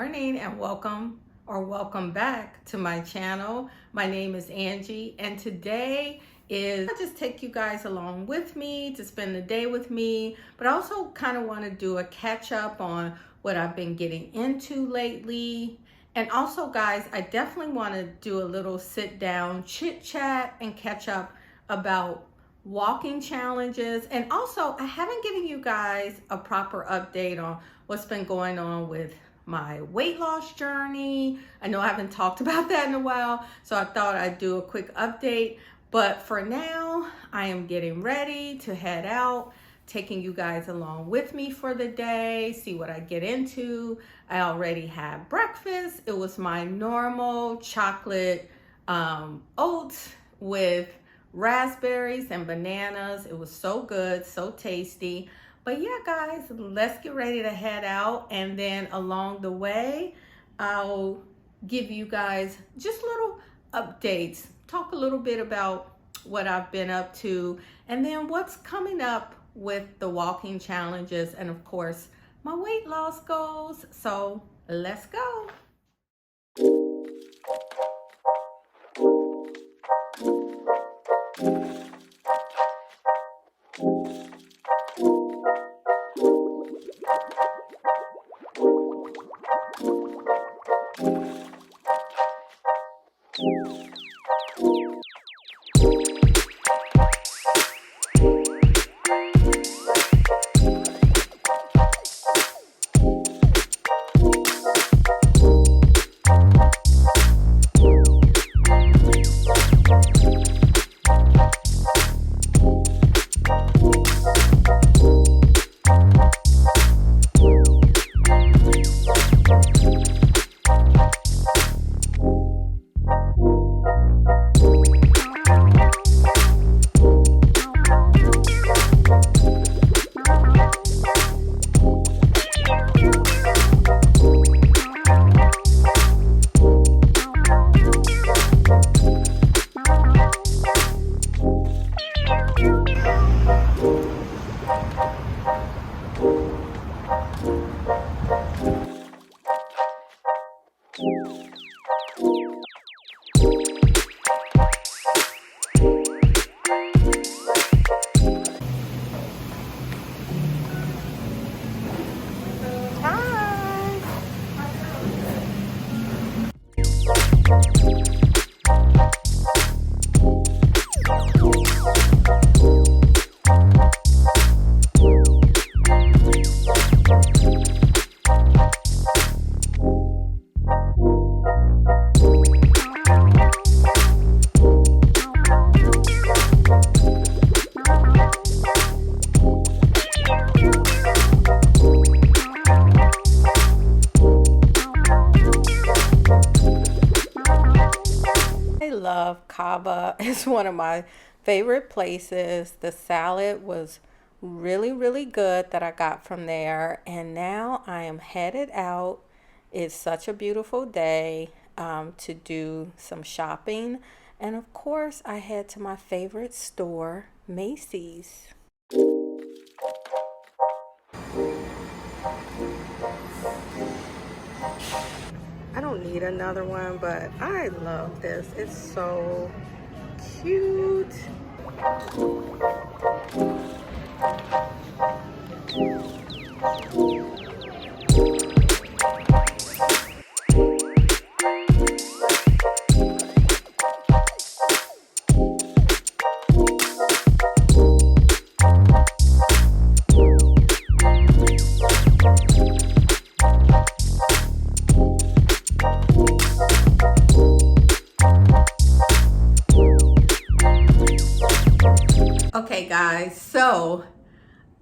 morning and welcome back to my channel. My name is Angie and today I just take you guys along with me to spend the day with me, but I also kind of want to do a catch up on what I've been getting into lately. And also guys, I definitely want to do a little sit down chit chat and catch up about walking challenges. And also I haven't given you guys a proper update on what's been going on with my weight loss journey. I know I haven't talked about that in a while, so I thought I'd do a quick update. But for now, I am getting ready to head out, taking you guys along with me for the day, see what I get into. I already had breakfast. It was my normal chocolate oats with raspberries and bananas. It was so good, so tasty. But yeah, guys, let's get ready to head out. And then along the way, I'll give you guys just little updates, talk a little bit about what I've been up to, and then what's coming up with the walking challenges, and of course, my weight loss goals. So let's go. Love Cava. It's one of my favorite places. The salad was really good that I got from there, and now I am headed out. It's such a beautiful day to do some shopping, and of course I head to my favorite store, Macy's. I don't need another one, but I love this. It's so cute. Okay guys, so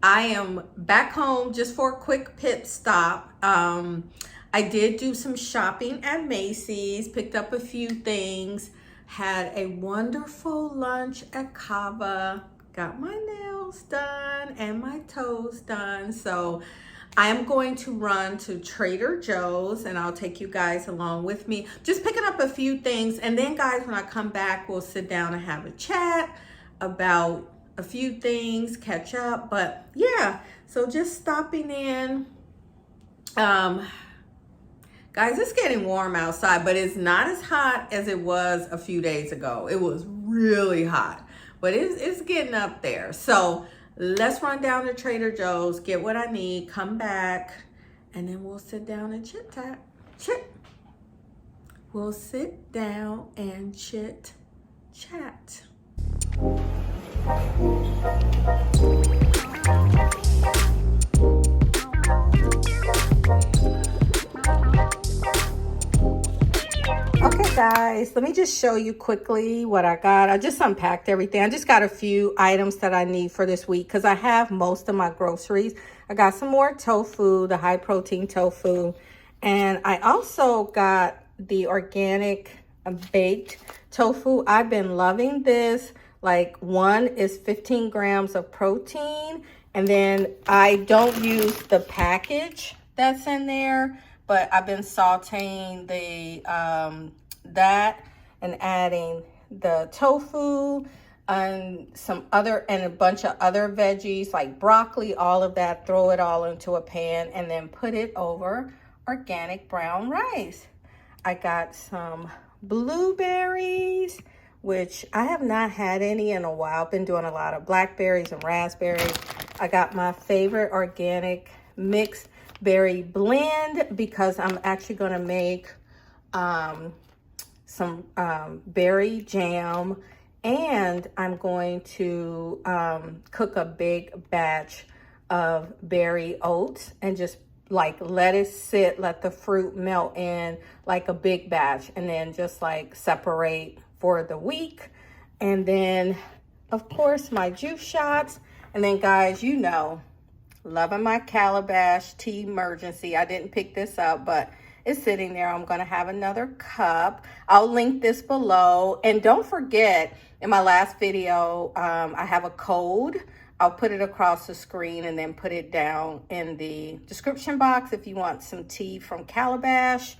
I am back home just for a quick pit stop. I did do some shopping at Macy's, picked up a few things, had a wonderful lunch at Cava, got my nails done and my toes done. So I am going to run to Trader Joe's and I'll take you guys along with me, just picking up a few things. And then guys, when I come back, we'll sit down and have a chat about a few things, catch up. But yeah, so just stopping in, Guys, it's getting warm outside, but it's not as hot as it was a few days ago. It was really hot, but it's getting up there. So let's run down to Trader Joe's, get what I need, come back, and then we'll sit down and chit chat. We'll sit down and chit chat. Okay guys, let me just show you quickly what I got. I just unpacked everything. I just got a few items that I need for this week because I have most of my groceries. I got some more tofu, the high protein tofu, and I also got the organic baked tofu. I've been loving this. Like, one is 15 grams of protein, and then I don't use the package that's in there, but I've been sauteing the that and adding the tofu and a bunch of other veggies like broccoli, all of that. Throw it all into a pan and then put it over organic brown rice. I got some blueberries, which I have not had any in a while. I've been doing a lot of blackberries and raspberries. I got my favorite organic mixed berry blend because I'm actually going to make some berry jam, and I'm going to cook a big batch of berry oats and just like let it sit, let the fruit melt in like a big batch, and then just like separate for the week. And then of course my juice shots. And then guys, you know, loving my Calabash tea emergency. I didn't pick this up, but it's sitting there. I'm gonna have another cup. I'll link this below. And don't forget, in my last video, I have a code. I'll put it across the screen and then put it down in the description box if you want some tea from Calabash.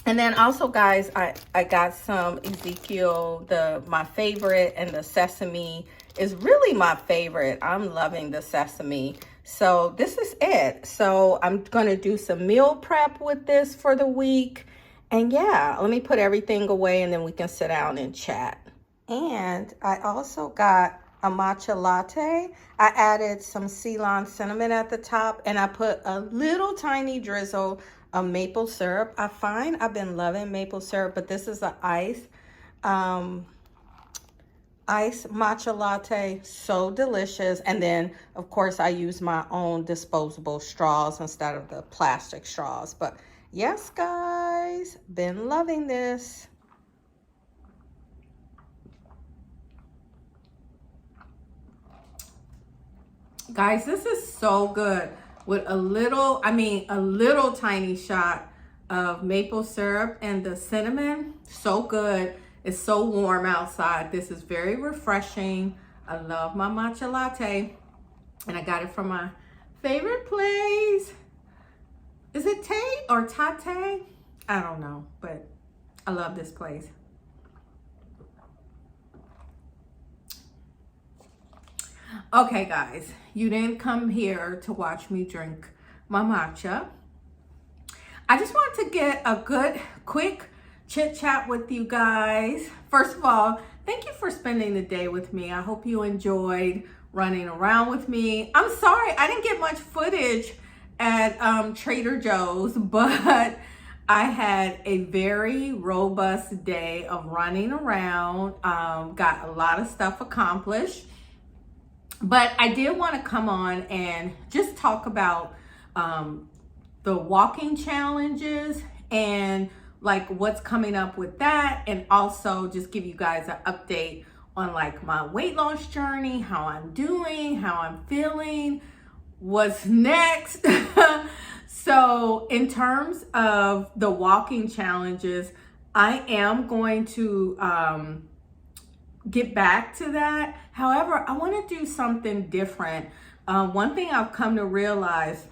And then also, guys, I got some Ezekiel, my favorite, and the sesame is really my favorite. I'm loving the sesame. So this is it. So I'm going to do some meal prep with this for the week. And yeah, let me put everything away and then we can sit down and chat. And I also got a matcha latte. I added some Ceylon cinnamon at the top, and I put a little tiny drizzle of maple syrup. I find I've been loving maple syrup, but this is an ice matcha latte. So delicious. And then of course I use my own disposable straws instead of the plastic straws. But yes guys, been loving this. Guys, this is so good with a little tiny shot of maple syrup and the cinnamon. So good. It's so warm outside. This is very refreshing. I love my matcha latte, and I got it from my favorite place. Is it Tay or Tate? I don't know, but I love this place. Okay guys, you didn't come here to watch me drink my matcha. I just wanted to get a good quick chit chat with you guys. First of all, thank you for spending the day with me. I hope you enjoyed running around with me. I'm sorry I didn't get much footage at Trader Joe's, but I had a very robust day of running around, got a lot of stuff accomplished. But I did want to come on and just talk about the walking challenges and like what's coming up with that, and also just give you guys an update on like my weight loss journey, how I'm doing, how I'm feeling, what's next. So in terms of the walking challenges, I am going to get back to that. However, I want to do something different. One thing I've come to realize,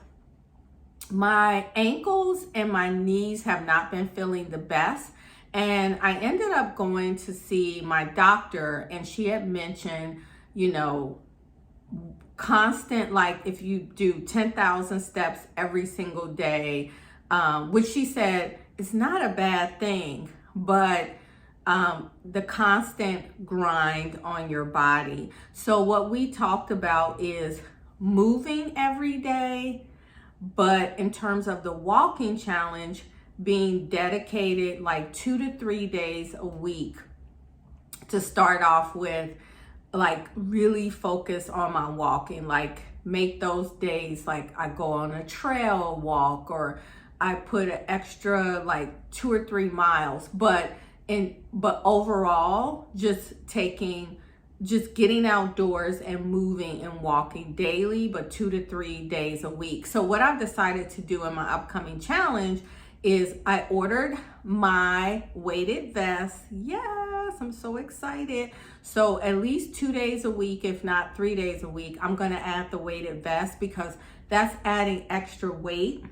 my ankles and my knees have not been feeling the best. And I ended up going to see my doctor, and she had mentioned, you know, constant, like if you do 10,000 steps every single day, which she said is not a bad thing, but the constant grind on your body. So what we talked about is moving every day, but in terms of the walking challenge, being dedicated like 2 to 3 days a week to start off with, like really focus on my walking, like make those days like I go on a trail walk, or I put an extra like 2 or 3 miles, but overall just getting outdoors and moving and walking daily, but 2 to 3 days a week. So what I've decided to do in my upcoming challenge is I ordered my weighted vest. Yes, I'm so excited. So at least 2 days a week, if not 3 days a week, I'm gonna add the weighted vest, because that's adding extra weight.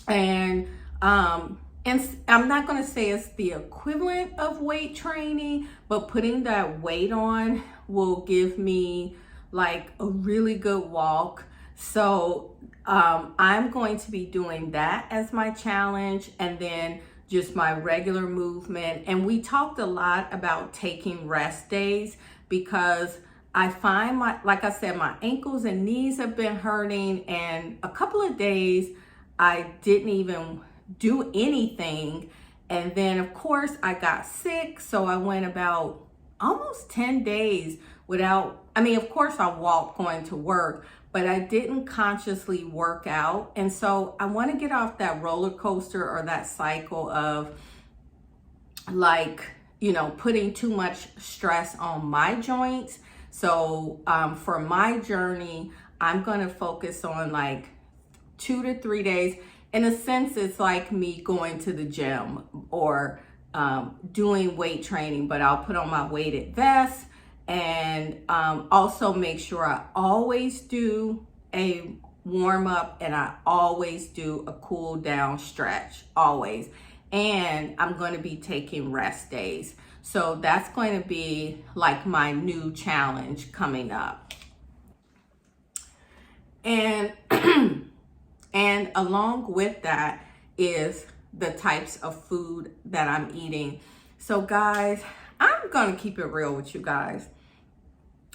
And I'm not gonna say it's the equivalent of weight training, but putting that weight on will give me like a really good walk. So I'm going to be doing that as my challenge, and then just my regular movement. And we talked a lot about taking rest days, because I find like I said, my ankles and knees have been hurting, and a couple of days I didn't even do anything. And then of course I got sick, so I went about almost 10 days without, of course I walked going to work, but I didn't consciously work out. And so I want to get off that roller coaster or that cycle of like, putting too much stress on my joints. So for my journey, I'm going to focus on like 2 to 3 days. In a sense, it's like me going to the gym or doing weight training, but I'll put on my weighted vest, and also make sure I always do a warm up, and I always do a cool down stretch, always. And I'm going to be taking rest days. So that's going to be like my new challenge coming up. And and along with that is the types of food that I'm eating. So guys, I'm gonna keep it real with you guys.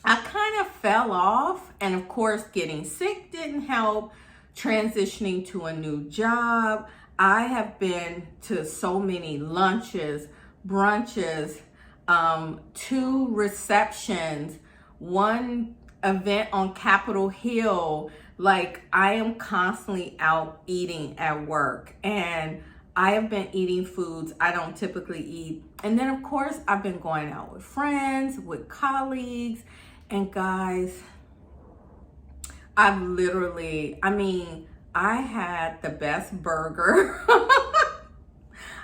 I kind of fell off, and of course getting sick didn't help. Transitioning to a new job, I have been to so many lunches, brunches, 2 receptions, 1 event on Capitol Hill. Like, I am constantly out eating at work, and I have been eating foods I don't typically eat. And then of course I've been going out with friends, with colleagues, and guys, I've literally, I had the best burger. I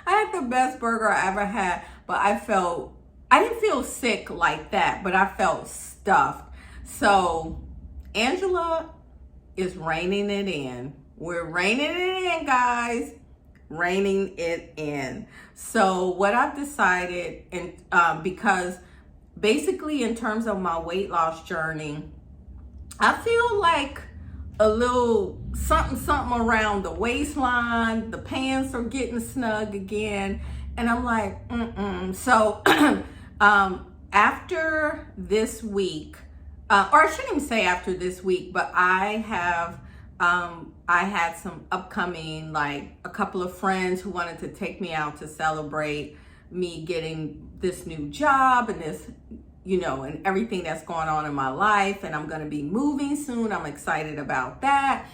had the best burger I ever had, but I didn't feel sick like that, but I felt stuffed. So Angela is reining it in. We're reining it in, guys. Reining it in. So what I've decided, and because basically in terms of my weight loss journey, I feel like a little something around the waistline. The pants are getting snug again, and I'm like, So after this week, or I shouldn't even say after this week, but I had some upcoming, like a couple of friends who wanted to take me out to celebrate me getting this new job and this, and everything that's going on in my life. And I'm going to be moving soon. I'm excited about that.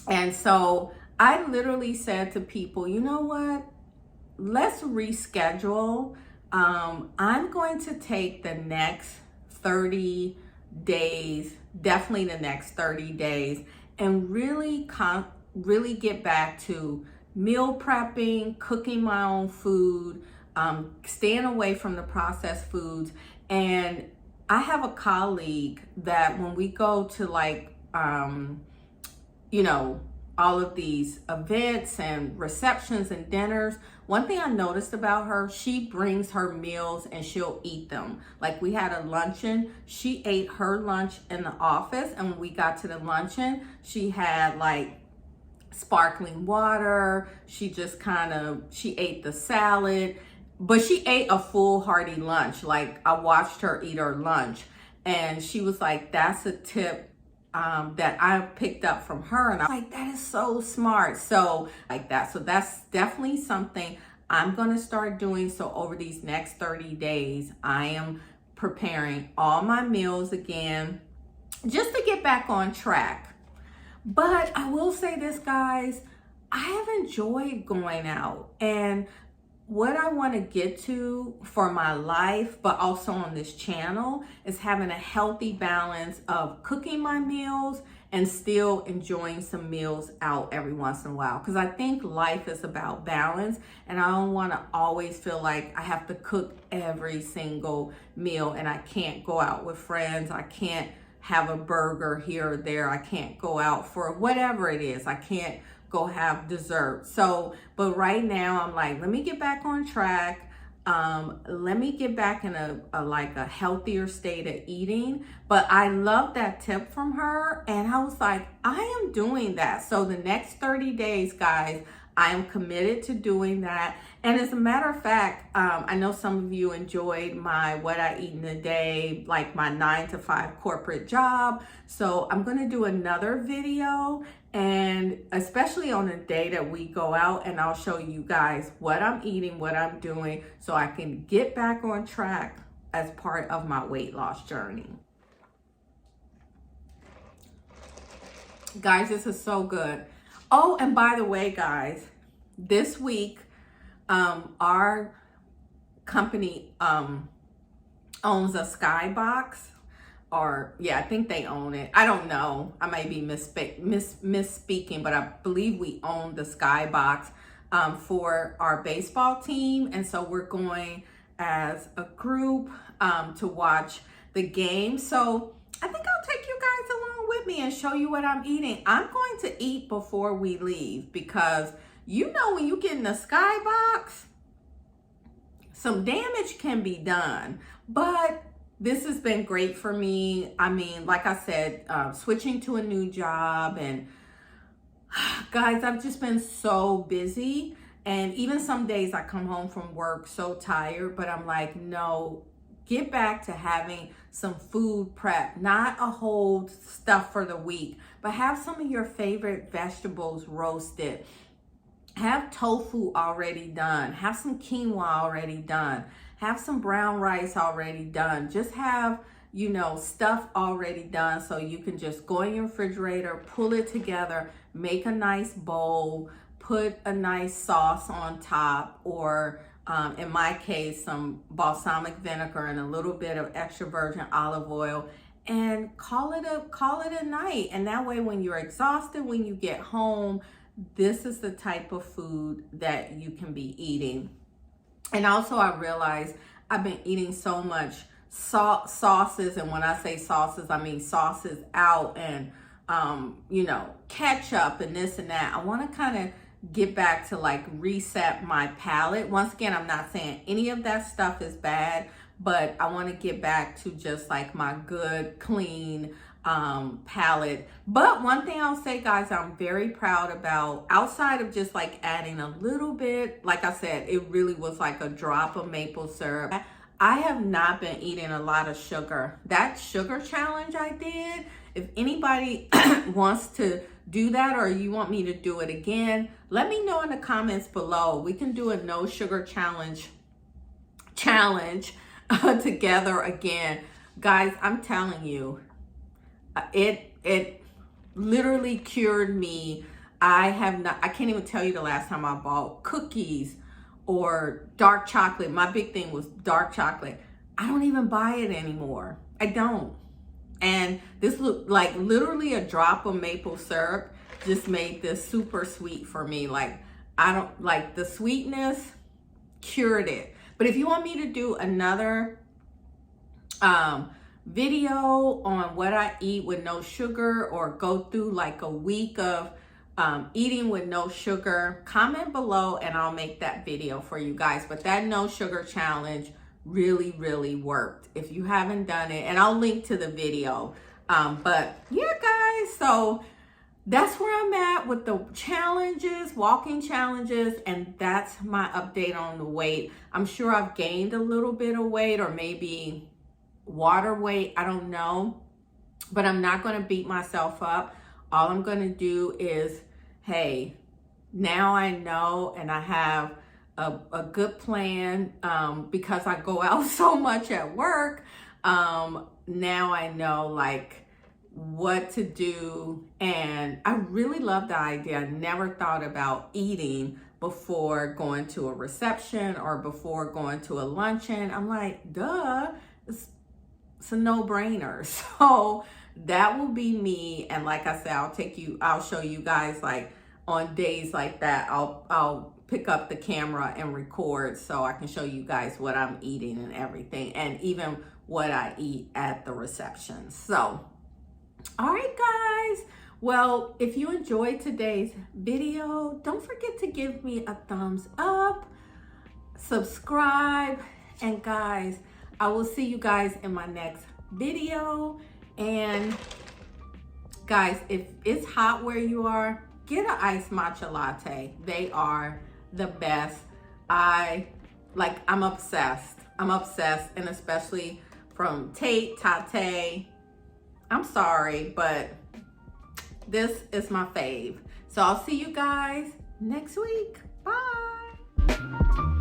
And so I literally said to people, you know what? Let's reschedule. I'm going to take the next 30 days, definitely the next 30 days, and really get back to meal prepping, cooking my own food, staying away from the processed foods. And I have a colleague that when we go to like, all of these events and receptions and dinners, one thing I noticed about her, she brings her meals and she'll eat them. Like, we had a luncheon, she ate her lunch in the office, and when we got to the luncheon, she had like sparkling water. She just she ate the salad, but she ate a full hearty lunch. Like, I watched her eat her lunch, and she was like, that's a tip that I picked up from her. And I'm like, that is so smart. So like that. So that's definitely something I'm going to start doing. So over these next 30 days, I am preparing all my meals again, just to get back on track. But I will say this, guys, I have enjoyed going out, and what I want to get to for my life, but also on this channel, is having a healthy balance of cooking my meals and still enjoying some meals out every once in a while. Because I think life is about balance, and I don't want to always feel like I have to cook every single meal, and I can't go out with friends. I can't have a burger here or there. I can't go out for whatever it is. I can't go have dessert. So, but right now I'm like, let me get back on track. Let me get back in a healthier state of eating. But I love that tip from her, and I was like, I am doing that. So the next 30 days, guys, I am committed to doing that. And as a matter of fact, I know some of you enjoyed my what I eat in a day, like my 9 to 5 corporate job. So I'm going to do another video, and especially on the day that we go out, and I'll show you guys what I'm eating, what I'm doing, so I can get back on track as part of my weight loss journey. Guys, this is so good. Oh, and by the way, guys, this week, our company owns a Skybox, or yeah, I think they own it. I don't know. I may be misspeaking, but I believe we own the Skybox for our baseball team, and so we're going as a group to watch the game. So I think I'll take you guys along with me and show you what I'm eating. I'm going to eat before we leave, because you know, when you get in the Skybox, some damage can be done. But this has been great for me. I mean, like I said, switching to a new job, and guys, I've just been so busy. And even some days I come home from work so tired, but I'm like, no, get back to having some food prep, not a whole stuff for the week, but have some of your favorite vegetables roasted. Have tofu already done. Have some quinoa already done. Have some brown rice already done. Just have, you know, stuff already done, so you can just go in your refrigerator, pull it together, make a nice bowl, put a nice sauce on top, or in my case, some balsamic vinegar and a little bit of extra virgin olive oil, and call it a night. And that way, when you're exhausted, when you get home, this is the type of food that you can be eating. And also, I realized I've been eating so much sauces, and when I say sauces, I mean sauces out, and you know, ketchup and this and that. I want to kind of get back to like reset my palate. Once again, I'm not saying any of that stuff is bad, but I want to get back to just like my good, clean palate. But one thing I'll say, guys, I'm very proud about, outside of just like adding a little bit, like I said, it really was like a drop of maple syrup. I have not been eating a lot of sugar. That sugar challenge I did, if anybody wants to do that, or you want me to do it again, let me know in the comments below. We can do a no sugar challenge together again. Guys, I'm telling you, it literally cured me. I can't even tell you the last time I bought cookies or dark chocolate. My big thing was dark chocolate. I don't even buy it anymore. I don't. And this looked like literally a drop of maple syrup just made this super sweet for me. Like, I don't like the sweetness, cured it. But if you want me to do another video on what I eat with no sugar, or go through like a week of eating with no sugar, comment below and I'll make that video for you guys. But that no sugar challenge really worked if you haven't done it, and I'll link to the video. But yeah, guys, so that's where I'm at with the challenges, walking challenges, and that's my update on the weight. I'm sure I've gained a little bit of weight, or maybe water weight, I don't know, but I'm not going to beat myself up. All I'm going to do is, hey, now I know, and I have a good plan, because I go out so much at work. Now I know like what to do, and I really love the idea. I never thought about eating before going to a reception or before going to a luncheon. I'm like, duh, it's a no-brainer. So that will be me. And like I said, I'll show you guys, like on days like that, I'll pick up the camera and record so I can show you guys what I'm eating and everything, and even what I eat at the reception. So, all right, guys. Well, if you enjoyed today's video, don't forget to give me a thumbs up, subscribe, and guys, I will see you guys in my next video. And guys, if it's hot where you are, get an iced matcha latte. They are the best. I'm obsessed. I'm obsessed, and especially from Tate. I'm sorry, but this is my fave. So I'll see you guys next week. Bye.